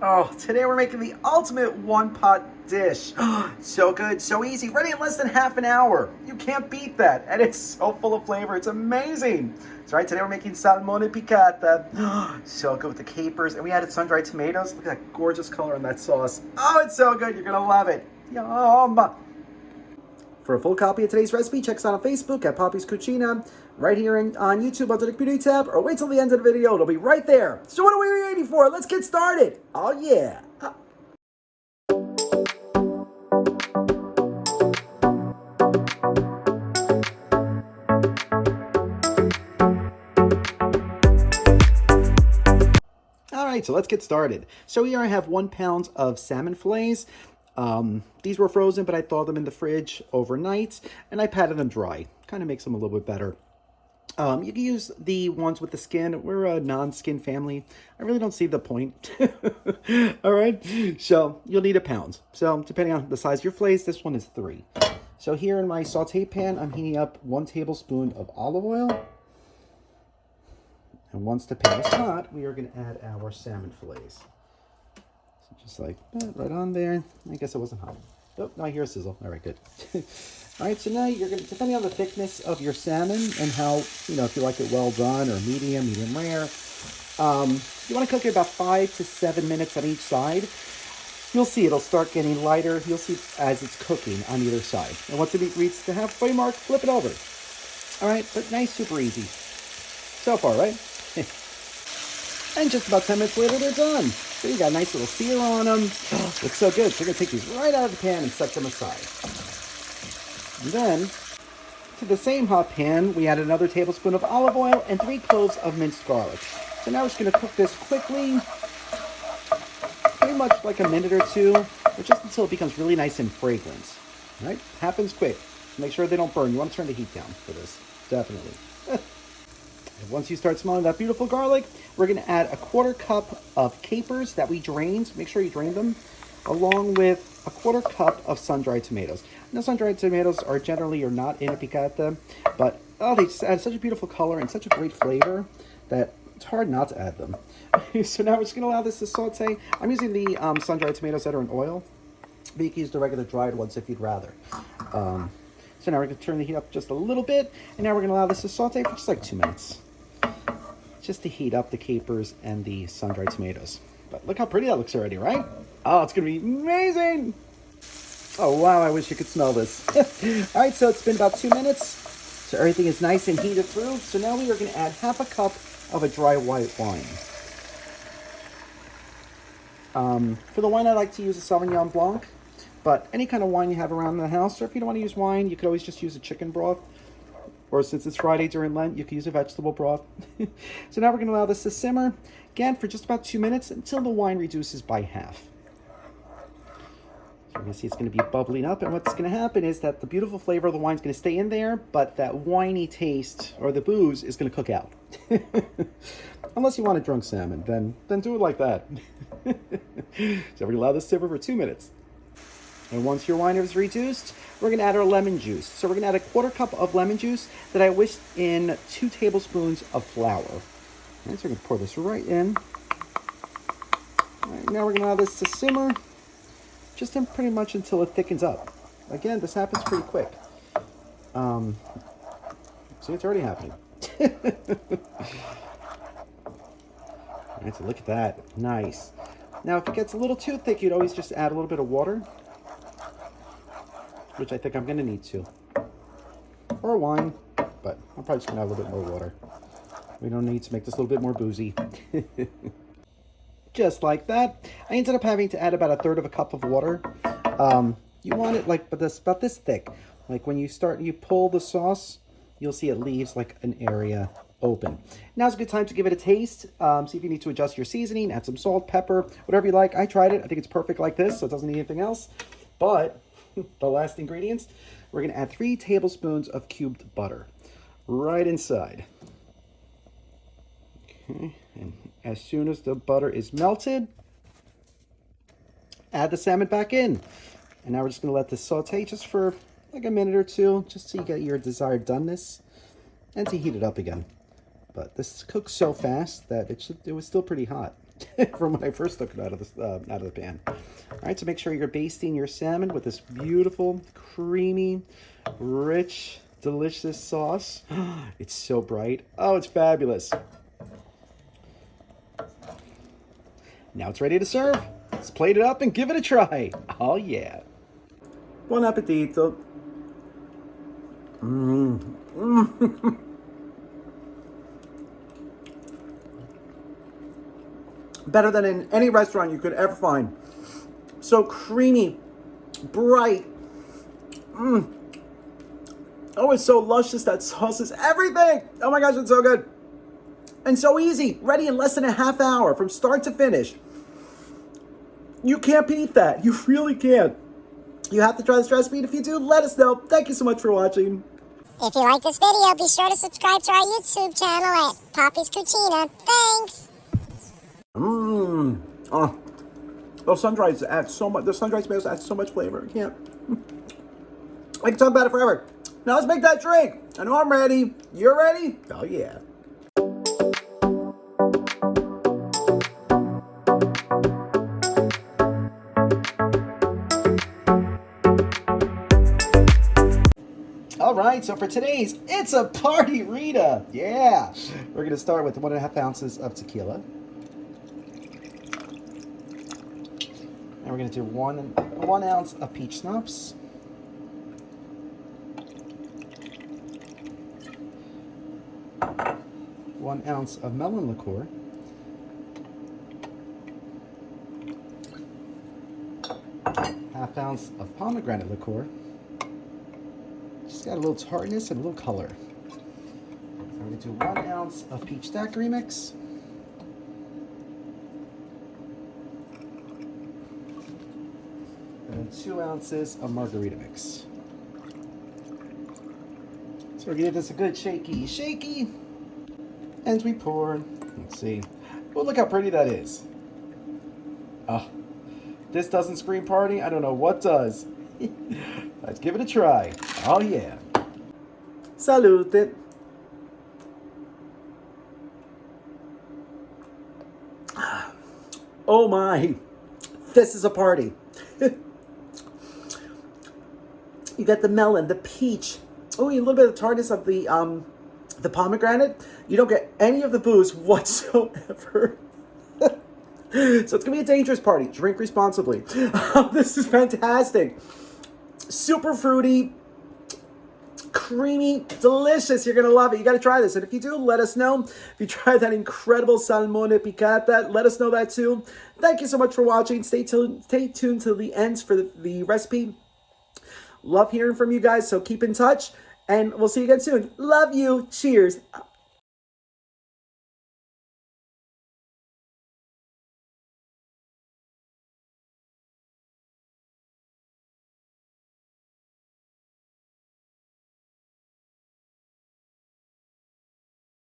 Oh, today we're making the ultimate one-pot dish. So good, so easy, ready in less than half an hour. You can't beat that, and it's so full of flavor. It's amazing. That's right, today we're making Salmon Piccata. So good with the capers, and we added sun-dried tomatoes. Look at that gorgeous color in that sauce. Oh, it's so good, you're gonna love it. Yum. For a full copy of today's recipe, check us out on Facebook at Poppy's Cucina, right here on YouTube under the community tab, or wait till the end of the video. It'll be right there. So what are we waiting for? Let's get started. Oh yeah. All right, so let's get started. So here I have 1 pound of salmon fillets. These were frozen, but I thawed them in the fridge overnight, and I patted them dry. Kind of makes them a little bit better. You can use the ones with the skin. We're a non-skin family. I really don't see the point. All right, so you'll need 1 pound. So depending on the size of your fillets, this one is 3. So here in my saute pan, I'm heating up 1 tablespoon of olive oil. And once the pan is hot, we are going to add our salmon fillets. So just like that, right on there. I guess it wasn't hot. Oh, no, I hear a sizzle. All right, good. All right, so now you're going to, depending on the thickness of your salmon and how, if you like it well done or medium rare, you want to cook it about 5 to 7 minutes on each side. You'll see it'll start getting lighter. You'll see as it's cooking on either side. And once the meat reaches the halfway mark, flip it over. All right, but nice, super easy. So far, right? And just about 10 minutes later, they're done. So you got a nice little sear on them. Looks so good. So we're going to take these right out of the pan and set them aside. And then, to the same hot pan, we add another tablespoon of olive oil and 3 cloves of minced garlic. So now we're just going to cook this quickly, pretty much like a minute or 2, or just until it becomes really nice and fragrant. All right? Happens quick. Make sure they don't burn. You want to turn the heat down for this. Definitely. And once you start smelling that beautiful garlic, we're going to add a 1/4 cup of capers that we drained. Make sure you drain them, along with a 1/4 cup of sun-dried tomatoes. Now, sun-dried tomatoes are generally not in a piccata, but they just add such a beautiful color and such a great flavor that it's hard not to add them. So now we're just going to allow this to saute. I'm using the sun-dried tomatoes that are in oil, but you can use the regular dried ones if you'd rather. So now we're going to turn the heat up just a little bit, and now we're going to allow this to saute for just like 2 minutes. Just to heat up the capers and the sun-dried tomatoes. But look how pretty that looks already, right? Oh, it's going to be amazing. Oh, wow, I wish you could smell this. All right, so it's been about 2 minutes. So everything is nice and heated through. So now we are going to add 1/2 cup of a dry white wine. For the wine, I like to use a Sauvignon Blanc. But any kind of wine you have around the house, or if you don't want to use wine, you could always just use a chicken broth. Or since it's Friday during Lent, you can use a vegetable broth. So now we're going to allow this to simmer, again, for just about 2 minutes until the wine reduces by half. So you can see it's going to be bubbling up, and what's going to happen is that the beautiful flavor of the wine is going to stay in there, but that winey taste, or the booze, is going to cook out. Unless you want a drunk salmon, then do it like that. So we're going to allow this to simmer for 2 minutes. And once your wine is reduced, we're going to add our lemon juice. So we're going to add a 1/4 cup of lemon juice that I whisked in 2 tablespoons of flour. All right, so we're going to pour this right in. All right, now we're going to allow this to simmer just pretty much until it thickens up. Again, this happens pretty quick. See, it's already happening. All right, so look at that. Nice. Now, if it gets a little too thick, you'd always just add a little bit of water, which I think I'm going to need to. Or wine, but I'm probably just going to add a little bit more water. We don't need to make this a little bit more boozy. Just like that. I ended up having to add about 1/3 cup of water. You want it like about this thick. Like when you pull the sauce, you'll see it leaves like an area open. Now's a good time to give it a taste. See if you need to adjust your seasoning, add some salt, pepper, whatever you like. I tried it. I think it's perfect like this, so it doesn't need anything else. But the last ingredients, we're going to add 3 tablespoons of cubed butter right inside. Okay, and as soon as the butter is melted, add the salmon back in. And now we're just going to let this saute just for like a minute or 2, just so you get your desired doneness, and to heat it up again. But this cooks so fast that it was still pretty hot. from when I first took it out of the pan. All right, so make sure you're basting your salmon with this beautiful, creamy, rich, delicious sauce. It's so bright. Oh, it's fabulous. Now it's ready to serve. Let's plate it up and give it a try. Oh, yeah. Buon appetito. Better than in any restaurant you could ever find. So creamy, bright. Oh, it's so luscious. That sauce is everything. Oh my gosh, it's so good. And so easy. Ready in less than a half hour from start to finish. You can't beat that. You really can't. You have to try this recipe, and if you do, let us know. Thank you so much for watching. If you like this video, be sure to subscribe to our YouTube channel at Poppy's Cucina. Thanks! Those sun-drieds add so much. The sun-dried tomatoes add so much flavor. I can't. I can talk about it forever. Now let's make that drink. I know I'm ready. You're ready? Oh, yeah. All right, so for today's, it's a party Rita. Yeah. We're going to start with 1.5 ounces of tequila. And we're going to do one ounce of peach schnapps. One ounce of melon liqueur. Half ounce of pomegranate liqueur. Just got a little tartness and a little color. We're going to do 1 ounce of peach daiquiri mix. And 2 ounces of margarita mix. So we're going to give this a good shaky. As we pour, let's see. Oh, look how pretty that is. Oh, this doesn't scream party. I don't know what does. Let's give it a try. Oh, yeah. Salute. Oh, my. This is a party. You got the melon, the peach. Oh, a little bit of tartness of the pomegranate. You don't get any of the booze whatsoever. So it's going to be a dangerous party. Drink responsibly. This is fantastic. Super fruity, creamy, delicious. You're going to love it. You got to try this. And if you do, let us know. If you try that incredible Salmon Piccata, let us know that too. Thank you so much for watching. Stay tuned till the end for the recipe. Love hearing from you guys, so keep in touch. And we'll see you again soon. Love you. Cheers.